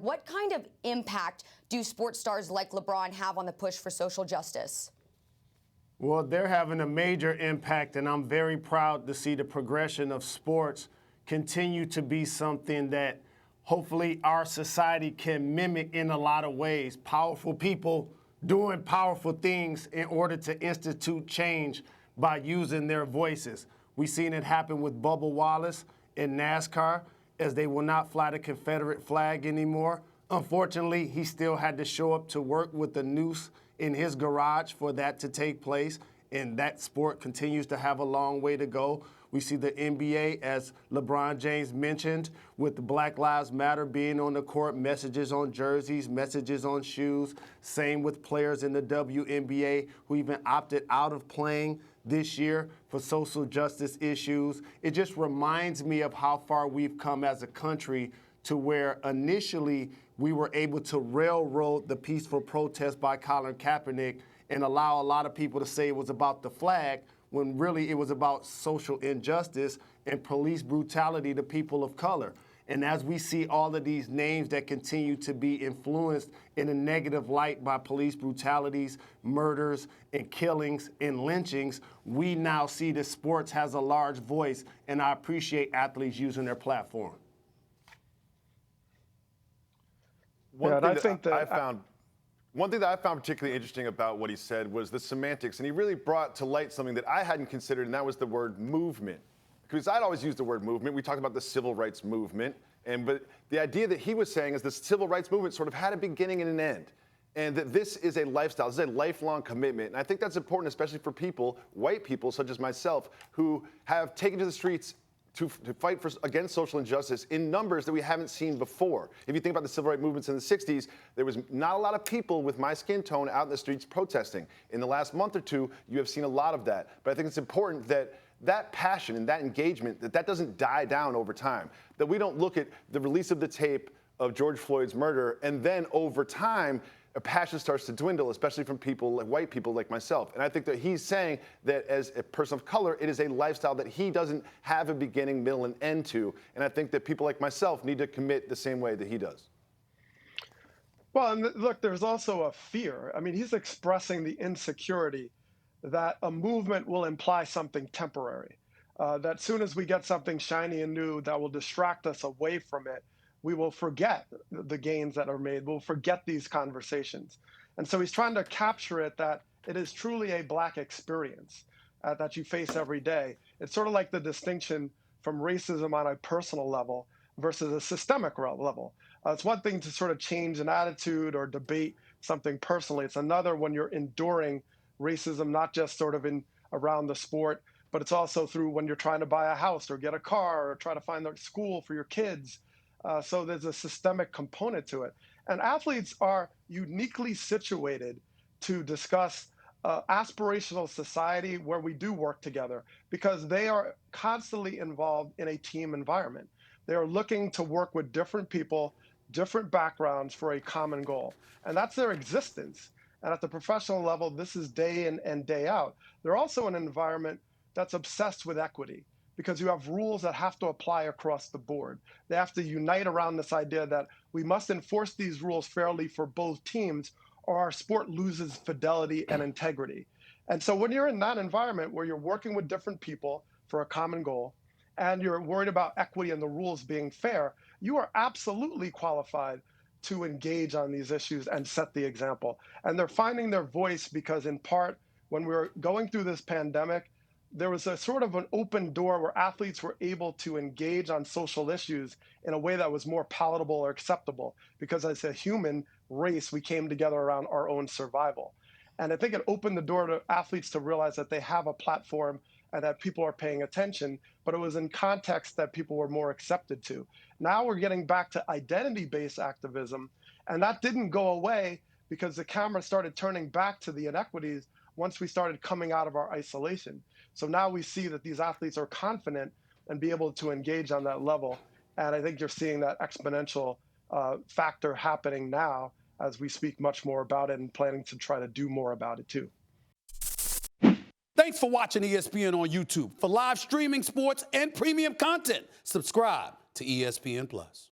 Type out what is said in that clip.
What kind of impact do sports stars like LeBron have on the push for social justice? Well, they're having a major impact, and I'm very proud to see the progression of sports continue to be something that hopefully our society can mimic in a lot of ways. Powerful people doing powerful things in order to institute change by using their voices. We've seen it happen with Bubba Wallace in NASCAR, as they will not fly the Confederate flag anymore. Unfortunately, he still had to show up to work with a noose in his garage for that to take place, and that sport continues to have a long way to go. We see the NBA, as LeBron James mentioned, with the Black Lives Matter being on the court, messages on jerseys, messages on shoes. Same with players in the WNBA who even opted out of playing this year for social justice issues. It just reminds me of how far we've come as a country, to where initially we were able to railroad the peaceful protest by Colin Kaepernick and allow a lot of people to say it was about the flag, when really it was about social injustice and police brutality to people of color. And as we see all of these names that continue to be influenced in a negative light by police brutalities, murders, and killings and lynchings, we now see that sports has a large voice, and I appreciate athletes using their platform. One thing that I found particularly interesting about what he said was the semantics, and he really brought to light something that I hadn't considered, and that was the word movement. Because I'd always used the word movement. We talked about the civil rights movement, but the idea that he was saying is the civil rights movement sort of had a beginning and an end, and that this is a lifestyle, this is a lifelong commitment. And I think that's important, especially for people, white people such as myself, who have taken to the streets to fight against social injustice in numbers that we haven't seen before. If you think about the civil rights movements in the 60s, there was not a lot of people with my skin tone out in the streets protesting. In the last month or two, you have seen a lot of that. But I think it's important that that passion and that engagement, that doesn't die down over time. That we don't look at the release of the tape of George Floyd's murder, and then over time, a passion starts to dwindle, especially from people like white people like myself. And I think that he's saying that as a person of color, it is a lifestyle that he doesn't have a beginning, middle, and end to. And I think that people like myself need to commit the same way that he does. Well, and look, there's also a fear. I mean, he's expressing the insecurity that a movement will imply something temporary, that soon as we get something shiny and new that will distract us away from it, we will forget the gains that are made. We'll forget these conversations. And so he's trying to capture it, that it is truly a Black experience that you face every day. It's sort of like the distinction from racism on a personal level versus a systemic level. It's one thing to sort of change an attitude or debate something personally. It's another when you're enduring racism, not just sort of around the sport, but it's also through when you're trying to buy a house or get a car or try to find a school for your kids. So there's a systemic component to it. And athletes are uniquely situated to discuss aspirational society where we do work together, because they are constantly involved in a team environment. They are looking to work with different people, different backgrounds for a common goal. And that's their existence. And at the professional level, this is day in and day out. They're also in an environment that's obsessed with equity, because you have rules that have to apply across the board. They have to unite around this idea that we must enforce these rules fairly for both teams, or our sport loses fidelity and integrity. And so when you're in that environment where you're working with different people for a common goal, and you're worried about equity and the rules being fair, you are absolutely qualified to engage on these issues and set the example. And they're finding their voice because, in part, when we were going through this pandemic, there was a sort of an open door where athletes were able to engage on social issues in a way that was more palatable or acceptable, because as a human race, we came together around our own survival. And I think it opened the door to athletes to realize that they have a platform and that people are paying attention, but it was in context that people were more accepted to. Now we're getting back to identity-based activism, and that didn't go away because the camera started turning back to the inequities once we started coming out of our isolation. So now we see that these athletes are confident and be able to engage on that level. And I think you're seeing that exponential factor happening now as we speak much more about it and planning to try to do more about it too. Thanks for watching ESPN on YouTube. For live streaming, sports, and premium content, subscribe to ESPN+.